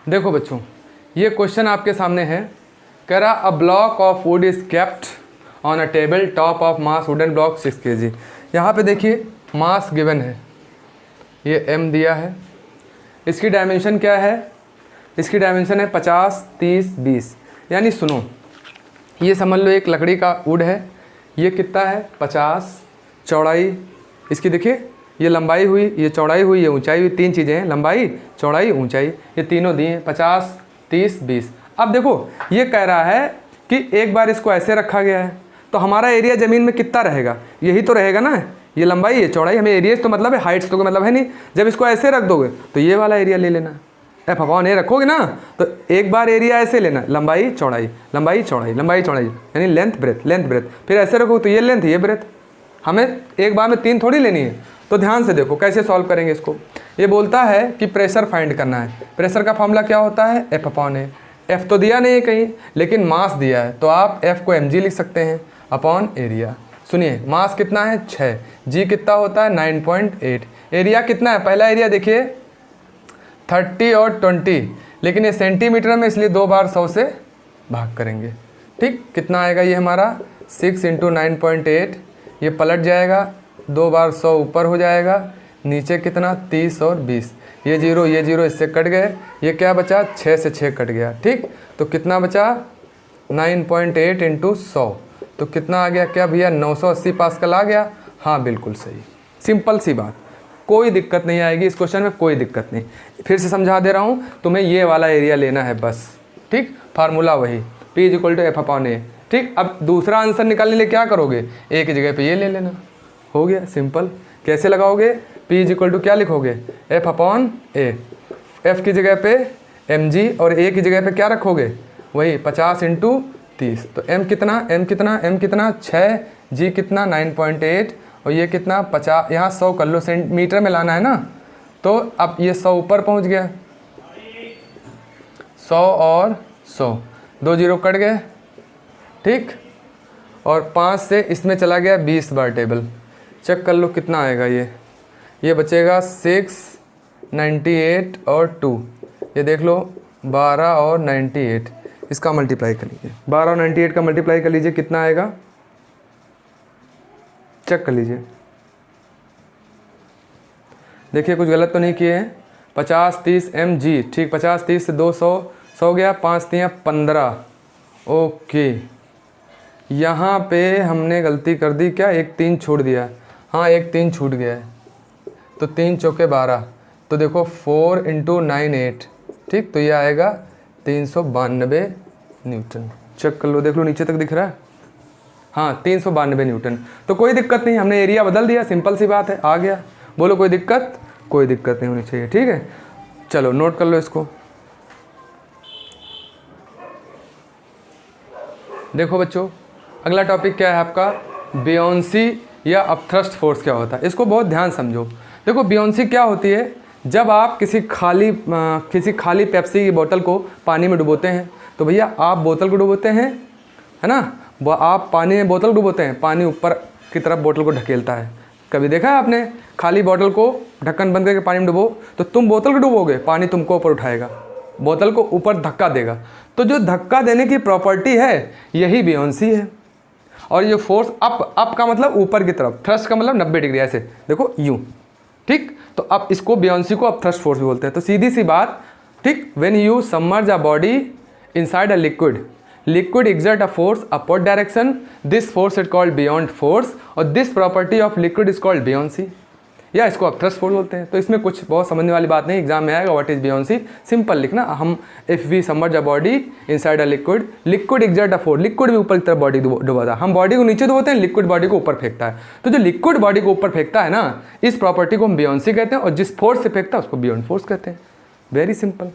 देखो बच्चों, ये क्वेश्चन आपके सामने है। कह रहा a block of would is kept on a table top of mass wooden block 6 kg। यहाँ पे देखिए मास गिवन है, ये m दिया है। इसकी डायमेंशन क्या है? इसकी डायमेंशन है 50, 30, 20। यानी सुनो, ये समझ लो एक लकड़ी का वुड है। ये कितना है? 50 चौड़ाई, इसकी देखिए ये लंबाई हुई, ये चौड़ाई हुई, ये ऊंचाई हुई। 3 चीज़ें हैं, लंबाई, चौड़ाई, ऊंचाई। ये तीनों दिए हैं 50, 30, 20। अब देखो ये कह रहा है कि एक बार इसको ऐसे रखा गया है तो हमारा एरिया ज़मीन में कितना रहेगा? यही तो रहेगा ना, ये लंबाई, ये चौड़ाई। हमें एरिया तो मतलब है, हाइट्स तो मतलब है नहीं। जब इसको ऐसे रख दोगे तो ये वाला एरिया ले लेना, एफ अपॉन ए रखोगे ना, तो एक बार एरिया ऐसे लेना, लंबाई चौड़ाई, लंबाई चौड़ाई, लंबाई चौड़ाई, यानी लेंथ ब्रेथ, लेंथ ब्रेथ। फिर ऐसे रखो तो ये लेंथ, ये ब्रेथ। हमें एक बार में 3 थोड़ी लेनी है। तो ध्यान से देखो कैसे सॉल्व करेंगे इसको। ये बोलता है कि प्रेशर फाइंड करना है। प्रेशर का फॉर्मूला क्या होता है? एफ अपॉन ए। एफ तो दिया नहीं है कहीं, लेकिन मास दिया है, तो आप एफ को mg लिख सकते हैं अपॉन एरिया। सुनिए, मास कितना है? 6, जी कितना होता है? 9.8। एरिया कितना है? पहला एरिया देखिए 30 और 20, लेकिन ये सेंटीमीटर में, इसलिए 2 बार 100 से भाग करेंगे। ठीक, कितना आएगा ये हमारा? 6 × 9.8। ये पलट जाएगा, 2 बार 100 ऊपर हो जाएगा, नीचे कितना? 30 और 20। ये जीरो इससे कट गए, ये क्या बचा? 6 से 6 कट गया। ठीक, तो कितना बचा? 9.8 × 100, तो कितना आ गया? क्या भैया 980 पास्कल आ गया? हाँ बिल्कुल सही। सिंपल सी बात, कोई दिक्कत नहीं आएगी इस क्वेश्चन में, कोई दिक्कत नहीं। फिर से समझा दे रहा हूँ, तुम्हें ये वाला एरिया लेना है बस। ठीक, फार्मूला वही, P = F अपॉन ए। ठीक, अब दूसरा आंसर निकालने के लिए क्या करोगे? एक की जगह पे ये ले लेना, हो गया सिंपल। कैसे लगाओगे? P = क्या लिखोगे? F अपॉन ए। F की जगह पे mg और a की जगह पे क्या रखोगे? वही 50 × 30। तो m कितना? m कितना? m कितना? 6, g कितना? 9.8, और ये कितना? 50। यहाँ 100 कर लो, सेंटीमीटर में लाना है ना, तो अब ये 100 ऊपर पहुँच गया, 100 और 100, 2 जीरो कट गए। ठीक, और 5 से इसमें चला गया 20 बार टेबल। चेक कर लो कितना आएगा ये बचेगा 6, 98 और 2। ये देख लो 12 और 98, इसका मल्टीप्लाई कर लीजिए। 12 और 98 का मल्टीप्लाई कर लीजिए, कितना आएगा? चेक कर लीजिए, देखिए कुछ गलत तो नहीं किए हैं। 50, 30 mg। ठीक, 50, 30 से 200, 100 गया, 5 3 15। ओके, यहाँ पे हमने गलती कर दी, क्या? एक 3 छोड़ दिया। हाँ, एक 3 छूट गया है, तो 3 चौके 12, तो देखो 4 × 9 8। ठीक, तो ये आएगा 392 न्यूटन। चेक कर लो, देख लो नीचे तक दिख रहा है। हाँ, 392 न्यूटन। तो कोई दिक्कत नहीं, हमने एरिया बदल दिया, सिंपल सी बात है, आ गया। बोलो कोई दिक्कत? कोई दिक्कत नहीं होनी चाहिए। ठीक है, चलो नोट कर लो इसको। देखो बच्चों, अगला टॉपिक क्या है आपका? बियोंसी या अपथ्रस्ट फोर्स क्या होता है, इसको बहुत ध्यान समझो। देखो बियोंसी क्या होती है? जब आप किसी खाली पेप्सी की बोतल को पानी में डुबोते हैं, तो भैया आप बोतल को डुबोते हैं, है ना, आप पानी में बोतल डुबोते हैं, पानी ऊपर की तरफ बोतल को ढकेलता है। कभी देखा है आपने? खाली बोतल को ढक्कन बंद करके पानी में डुबो, तो तुम बोतल को डुबोगे, पानी तुमको ऊपर उठाएगा, बोतल को ऊपर धक्का देगा। तो जो धक्का देने की प्रॉपर्टी है यही बियोंसी है। और ये फोर्स अप का मतलब ऊपर की तरफ, थ्रस्ट का मतलब 90 डिग्री, ऐसे देखो यूं। ठीक, तो अब इसको बियोंसी को अपथ्रस्ट फोर्स भी बोलते हैं। तो सीधी सी बात, ठीक, when you submerge a body inside a liquid exert a force upward direction, this force is called buoyant force, और this property of liquid is called buoyancy, या इसको अपथ्रस्ट फोर्स बोलते हैं। तो इसमें कुछ बहुत समझने वाली बात नहीं, एग्जाम में आएगा व्हाट इज बियोंसी, सिंपल लिखना। हम if we submerge a body inside a liquid exert a force, liquid भी ऊपर की तरफ बॉडी डुबाता है, हम बॉडी को नीचे डुबाते हैं, लिक्विड बॉडी को ऊपर फेंकता है। तो जो लिक्विड बॉडी को ऊपर फेंकता है ना, इस प्रॉपर्टी को हम बियोंसी कहते हैं, और जिस फोर्स से फेंकता है उसको बियॉन्ड फोर्स कहते हैं। Very simple.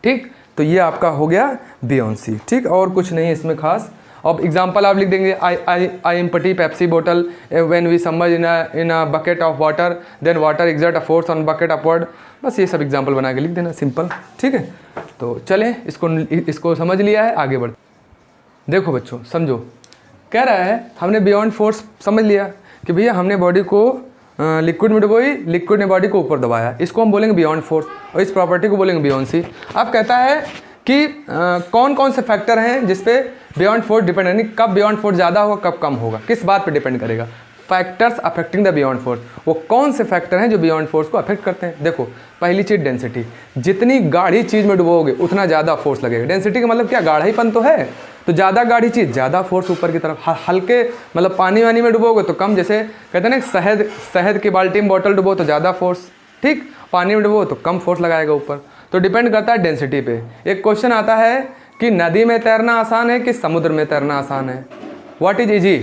ठीक, तो ये आपका हो गया बियोंसी। ठीक, और कुछ नहीं है इसमें खास। अब एग्जाम्पल आप लिख देंगे, आई एम्प्टी पेप्सी बोतल when we submerge in a bucket of water, then water exert a force on bucket upward. बस ये सब एग्जाम्पल बना के लिख देना, सिंपल। ठीक है, तो चलें, इसको समझ लिया है, आगे बढ़। देखो बच्चों समझो, कह रहा है हमने बियॉन्ड फोर्स समझ लिया कि भैया हमने बॉडी को लिक्विड में डुबोई, लिक्विड ने बॉडी को ऊपर दबाया, इसको हम बोलेंगे बियॉन्ड फोर्स, और इस प्रॉपर्टी को बोलेंगे बियॉन्ड सी। अब कहता है कि कौन कौन से फैक्टर हैं जिसपे बियॉन्ड फोर्स डिपेंड, यानी कब बियॉन्ड फोर्स ज़्यादा होगा कब कम होगा, किस बात पे डिपेंड करेगा। Factors affecting the buoyant force, वो कौन से फैक्टर हैं जो बियॉन्ड फोर्स को अफेक्ट करते हैं। देखो पहली चीज़ डेंसिटी, जितनी गाढ़ी चीज़ में डुबोगे उतना ज़्यादा फोर्स लगेगा। डेंसिटी का मतलब क्या, गाढ़ाईपन तो है, तो ज़्यादा गाढ़ी चीज़ ज़्यादा फोर्स ऊपर की तरफ, हल्के मतलब पानी वानी में डुबोगे तो कम, जैसे कहते हैं ना शहद की बाल्टी में बॉटल डुबो तो ज़्यादा फोर्स, ठीक, पानी में डुबो तो कम फोर्स लगाएगा ऊपर। तो डिपेंड करता है डेंसिटी पे। एक क्वेश्चन आता है कि नदी में तैरना आसान है कि समुद्र में तैरना आसान है। What is easy,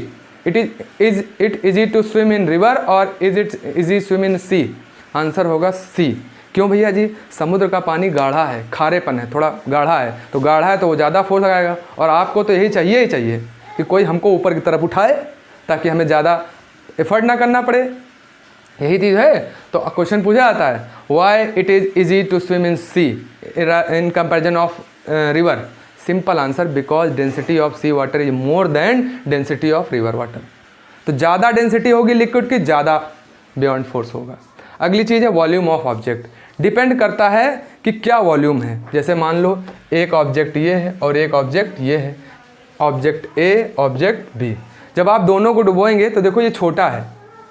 it easy to swim in river और is it easy swim in sea. Answer होगा सी। क्यों भैया जी, समुद्र का पानी गाढ़ा है, खारेपन है, थोड़ा गाढ़ा है, तो गाढ़ा है तो वो ज़्यादा फोर्स लगाएगा, और आपको तो यही चाहिए ही चाहिए कि कोई हमको ऊपर की तरफ उठाए ताकि हमें ज़्यादा एफर्ट ना करना पड़े, यही चीज़ है। तो क्वेश्चन पूछा जाता है why it is easy to swim in sea in comparison of river. Simple answer, because density of sea water is more than density of river water. तो ज़्यादा डेंसिटी होगी लिक्विड की, ज़्यादा बियॉन्ड फोर्स होगा। अगली चीज़ है वॉल्यूम ऑफ ऑब्जेक्ट, डिपेंड करता है कि क्या वॉल्यूम है। जैसे मान लो एक ऑब्जेक्ट ये है और एक ऑब्जेक्ट ये है, ऑब्जेक्ट ए ऑब्जेक्ट बी। जब आप दोनों को डुबोएंगे तो देखो ये छोटा है,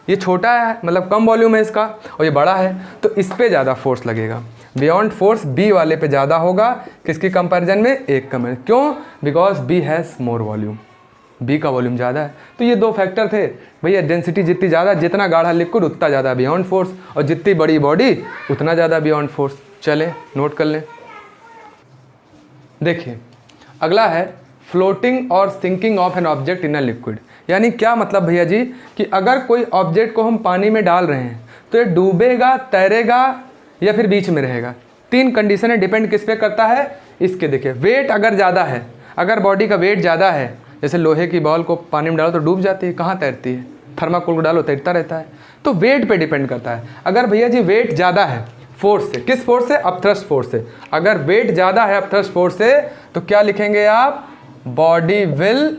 ये छोटा है मतलब कम वॉल्यूम है इसका, और ये बड़ा है तो इस पर ज़्यादा फोर्स लगेगा। बियॉन्ड फोर्स बी वाले पे ज़्यादा होगा, किसकी कंपैरिजन में, एक कम। क्यों, because B has more volume, B का वॉल्यूम ज़्यादा है। तो ये दो फैक्टर थे भैया, डेंसिटी जितनी ज़्यादा, जितना गाढ़ा लिक्विड उतना ज़्यादा बियॉन्ड फोर्स, और जितनी बड़ी बॉडी उतना ज़्यादा बियॉन्ड फोर्स। चले नोट कर लें। देखिए अगला है फ्लोटिंग और sinking of an object in a liquid. यानी क्या मतलब भैया जी कि अगर कोई ऑब्जेक्ट को हम पानी में डाल रहे हैं तो ये डूबेगा, तैरेगा या फिर बीच में रहेगा। तीन कंडीशन है, डिपेंड किस पे करता है, इसके देखिए वेट अगर ज़्यादा है, अगर बॉडी का वेट ज़्यादा है, जैसे लोहे की बॉल को पानी में डालो तो डूब जाती है, कहाँ तैरती है, थर्माकोल को डालो तैरता रहता है। तो वेट पे डिपेंड करता है। अगर भैया जी वेट ज़्यादा है फोर्स से, किस फोर्स से, अपथ्रस्ट फोर्स से, अगर वेट ज़्यादा है अपथ्रस्ट फोर्स से तो क्या लिखेंगे आप, बॉडी विल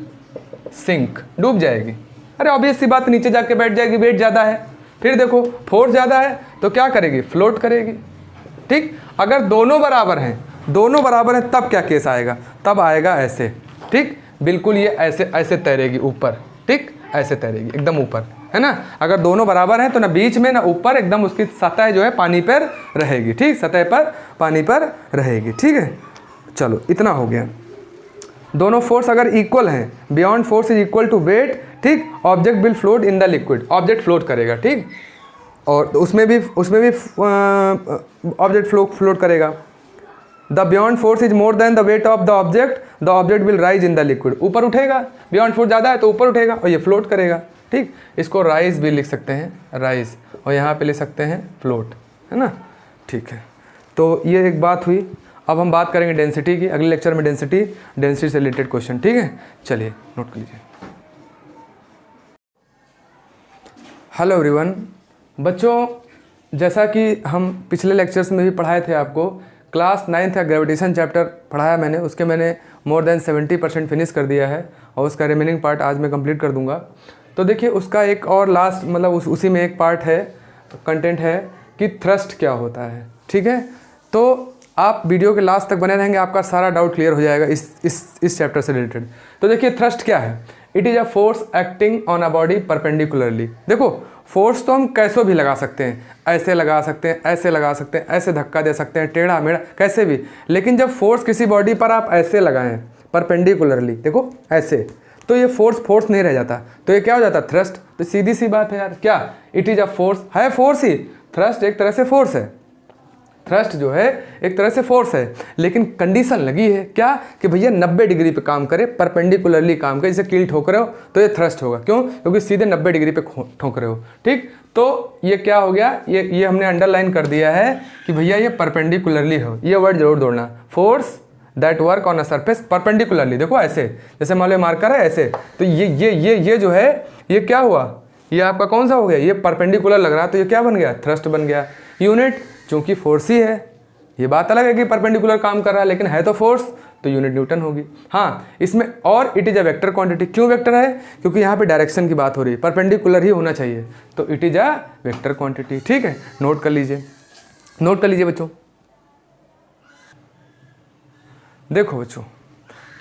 सिंक, डूब जाएगी। अरे ऑब्वियस सी बात, नीचे जाके बैठ जाएगी, वेट ज़्यादा है। फिर देखो फोर्स ज़्यादा है तो क्या करेगी, फ्लोट करेगी। ठीक, अगर दोनों बराबर हैं, दोनों बराबर हैं तब क्या केस आएगा, तब आएगा ऐसे। ठीक, बिल्कुल ये ऐसे ऐसे तैरेगी ऊपर, ठीक ऐसे तैरेगी एकदम ऊपर, है ना। अगर दोनों बराबर हैं तो ना बीच में ना ऊपर, एकदम उसकी सतह जो है पानी पर रहेगी। ठीक, सतह पर पानी पर रहेगी। ठीक है, चलो इतना हो गया। दोनों फोर्स अगर इक्वल हैं, buoyant force is equal to weight, ठीक, object will float in the liquid, object float करेगा। ठीक, और उसमें भी ऑब्जेक्ट फ्लोट करेगा। The buoyant force is more than the weight of the object will rise in the liquid, ऊपर उठेगा, beyond force ज़्यादा है तो ऊपर उठेगा और ये फ्लोट करेगा। ठीक, इसको राइज भी लिख सकते हैं, राइज, और यहाँ पे लिख सकते हैं फ्लोट, है ना। ठीक है, तो ये एक बात हुई। अब हम बात करेंगे डेंसिटी की, अगले लेक्चर में डेंसिटी से रिलेटेड क्वेश्चन। ठीक है, चलिए नोट कर लीजिए। हेलो एवरीवन, बच्चों जैसा कि हम पिछले लेक्चर्स में भी पढ़ाए थे आपको, क्लास 9th का ग्रेविटेशन चैप्टर पढ़ाया मैंने, उसके मैंने मोर देन 70% फिनिश कर दिया है और उसका रिमेनिंग पार्ट आज मैं कंप्लीट कर दूंगा। तो देखिए उसका एक और लास्ट मतलब उसी में एक पार्ट है, कंटेंट है कि थ्रस्ट क्या होता है। ठीक है, तो आप वीडियो के लास्ट तक बने रहेंगे, आपका सारा डाउट क्लियर हो जाएगा इस चैप्टर से रिलेटेड। तो देखिए थ्रस्ट क्या है, it is a force acting on a body perpendicularly. देखो फोर्स तो हम कैसे भी लगा सकते हैं, ऐसे लगा सकते हैं, ऐसे लगा सकते हैं, ऐसे धक्का दे सकते हैं, टेढ़ा मेढ़ा कैसे भी, लेकिन जब फोर्स किसी बॉडी पर आप ऐसे लगाएं परपेंडिकुलरली, देखो ऐसे, तो ये फोर्स नहीं रह जाता, तो ये क्या हो जाता, थ्रस्ट। तो सीधी सी बात है यार, क्या इट इज़ अ फोर्स, है फोर्स ही, थ्रस्ट एक तरह से फोर्स है, थ्रस्ट जो है एक तरह से फोर्स है, लेकिन कंडीशन लगी है क्या कि भैया 90 डिग्री पे काम करे, परपेंडिकुलरली काम करे, जैसे कील ठोक रहे हो तो ये थ्रस्ट होगा। क्यों, क्योंकि सीधे 90 डिग्री पे ठोक रहे हो। ठीक, तो ये क्या हो गया, ये हमने अंडरलाइन कर दिया है कि भैया ये परपेंडिकुलरली हो, ये वर्ड जरूर जोड़ना, force that work on a surface perpendicularly. देखो ऐसे, जैसे मान लो मार्कर है ऐसे, तो ये जो है ये क्या हुआ, ये आपका कौन सा हो गया, ये परपेंडिकुलर लग रहा है, तो ये क्या बन गया, थ्रस्ट बन गया। यूनिट चूंकि फोर्स ही है, ये बात अलग है कि परपेंडिकुलर काम कर रहा है, लेकिन है तो फोर्स, तो यूनिट न्यूटन होगी। हाँ, इसमें और it is a vector quantity. क्यों वेक्टर है? क्योंकि यहाँ पे डायरेक्शन की बात हो रही है, परपेंडिकुलर ही होना चाहिए, तो it is a vector quantity. ठीक है, नोट कर लीजिए, नोट कर लीजिए बच्चों। देखो बच्चों,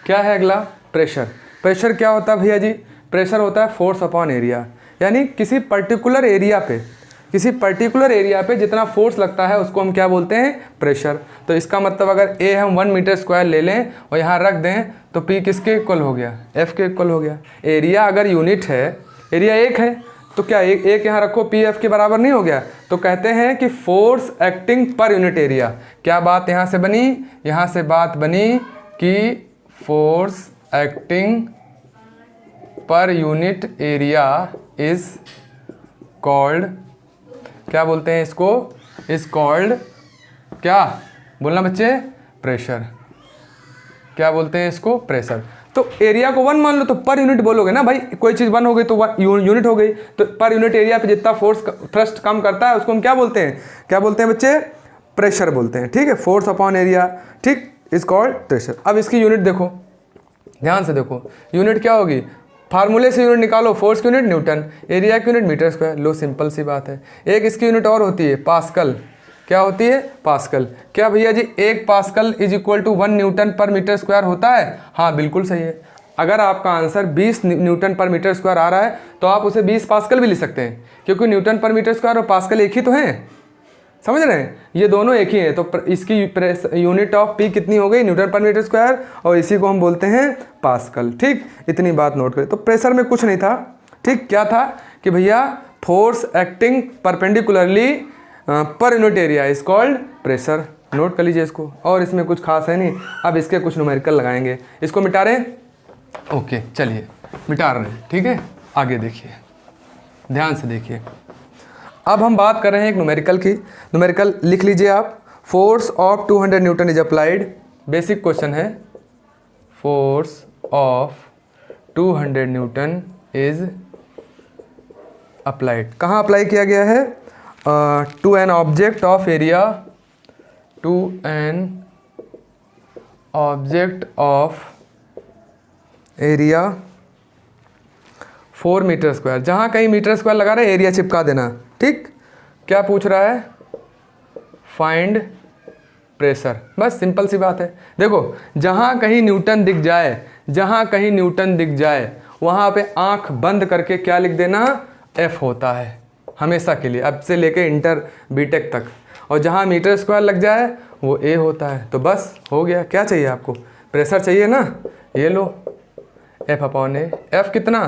क्या है अगला? प्रेशर। प्रेशर क्या होता है भैया जी? प्रेशर होता है फोर्स अपॉन एरिया, यानी किसी पर्टिकुलर एरिया पे जितना फोर्स लगता है उसको हम क्या बोलते हैं? प्रेशर। तो इसका मतलब अगर ए हम 1 मीटर स्क्वायर ले लें और यहाँ रख दें तो पी किसके इक्वल हो गया? एफ के इक्वल हो गया। एरिया अगर यूनिट है, एरिया 1 है, तो क्या एक यहाँ रखो, पी एफ के बराबर नहीं हो गया? तो कहते हैं कि force acting per unit area. क्या बात यहाँ से बनी? यहाँ से बात बनी कि force acting per unit area is called, क्या बोलते हैं इसको? इज कॉल्ड, क्या बोलना बच्चे? प्रेशर। क्या बोलते हैं इसको? प्रेशर। तो एरिया को 1 मान लो तो पर यूनिट बोलोगे ना भाई, कोई चीज़ 1 हो गई तो 1 यूनिट हो गई, तो पर यूनिट एरिया पे जितना फोर्स थ्रस्ट कम करता है उसको हम क्या बोलते हैं? क्या बोलते हैं बच्चे? प्रेशर बोलते हैं। ठीक है, फोर्स अपॉन एरिया, ठीक, इज कॉल्ड प्रेशर। अब इसकी यूनिट देखो, ध्यान से देखो, यूनिट क्या होगी? फार्मूले से यूनिट निकालो, फोर्स की यूनिट न्यूटन, एरिया की यूनिट मीटर स्क्वायर। लो, सिंपल सी बात है। एक इसकी यूनिट और होती है पास्कल। क्या होती है? पास्कल। क्या भैया जी 1 pascal is equal to 1 newton per metre square होता है? हाँ, बिल्कुल सही है। अगर आपका answer 20 newton per metre square आ रहा है तो आप उसे 20 पास्कल भी लिख सकते हैं, क्योंकि न्यूटन पर मीटर स्क्वायर और पास्कल एक ही तो हैं, समझ रहे हैं? ये दोनों एक ही है। तो इसकी यूनिट ऑफ पी कितनी हो गई? न्यूटन पर मीटर स्क्वायर, और इसी को हम बोलते हैं पास्कल। ठीक, इतनी बात नोट करें। तो प्रेशर में कुछ नहीं था, ठीक, क्या था कि भैया force acting perpendicularly per unit area is called pressure. Note कर लीजिए इसको, और इसमें कुछ खास है नहीं। अब इसके कुछ न्यूमेरिकल लगाएंगे। इसको मिटा रहे? ओके, चलिए मिटा रहे हैं। ठीक है, आगे देखिए, ध्यान से देखिए। अब हम बात कर रहे हैं एक न्यूमेरिकल की। न्यूमेरिकल लिख लीजिए आप। Force of 200 newton is applied. Basic question है, force of 200 newton is applied. कहाँ अप्लाई किया गया है? To an object of area, to an object of area 4 metre square. जहाँ कहीं मीटर स्क्वायर लगा रहे एरिया चिपका देना। ठीक, क्या पूछ रहा है? Find pressure. बस सिंपल सी बात है। देखो, जहाँ कहीं न्यूटन दिख जाए, जहाँ कहीं न्यूटन दिख जाए वहाँ पे आंख बंद करके क्या लिख देना? एफ होता है हमेशा के लिए, अब से लेके इंटर बीटेक तक। और जहाँ मीटर स्क्वायर लग जाए वो ए होता है। तो बस हो गया। क्या चाहिए आपको? प्रेशर चाहिए ना? ये लो, एफ अपॉन ए। एफ कितना?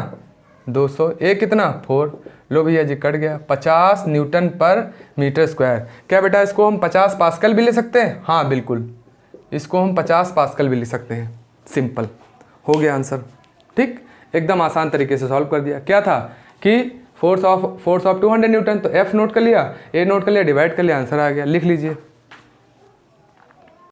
200, ए कितना? 4। लो भैया जी, कट गया। 50 न्यूटन पर मीटर स्क्वायर। क्या बेटा इसको हम 50 पास्कल भी ले सकते हैं? हाँ बिल्कुल, इसको हम 50 पास्कल भी ले सकते हैं। सिंपल, हो गया आंसर। ठीक, एकदम आसान तरीके से सॉल्व कर दिया। क्या था कि फोर्स ऑफ 200 न्यूटन, तो एफ नोट कर लिया, ए नोट कर लिया, डिवाइड कर लिया, आंसर आ गया। लिख लीजिए।